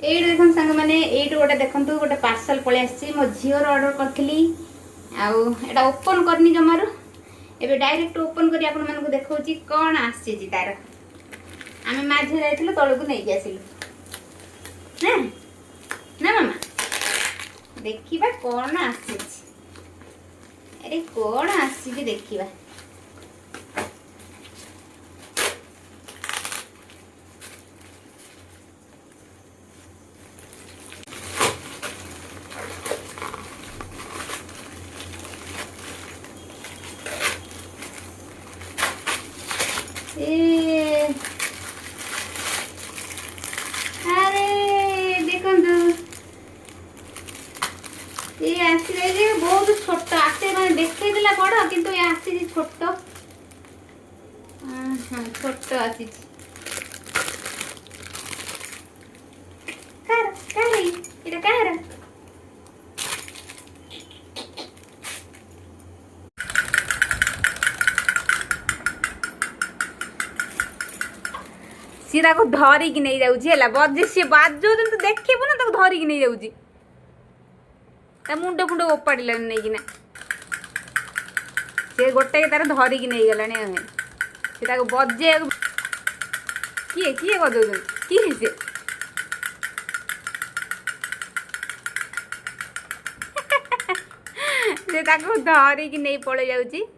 ये देखो सांग मैंने ये गोटे देखु गोटे पार्सल पलि आसी मो झीर ऑर्डर करी आउटा ओपन करनी जमारू एबे डायरेक्ट ओपन करी आपण मानक देखौ छी कोन आसी जी तार आमे माझे जाइथिलु तळकु नै आसिलु ना ना मामा देखिबा कोन आसी अरे कोन आसी देखिबा अरे देखो ये आसी बहुत छोट आसे मैंने देखे बड़ किंतु ये आसी छोट हाँ छोट आसी कार सी धरिकी नहीं जाऊँ बजे सी बाजो तो देखिए ना धरिकी नहीं जाऊँ मुंड फुंड ओपाड़ा नहीं सी गोटे तार धरिकी नहीं गला सी बजे किए किए कर किए से धरिकी नहीं पड़े जाऊँ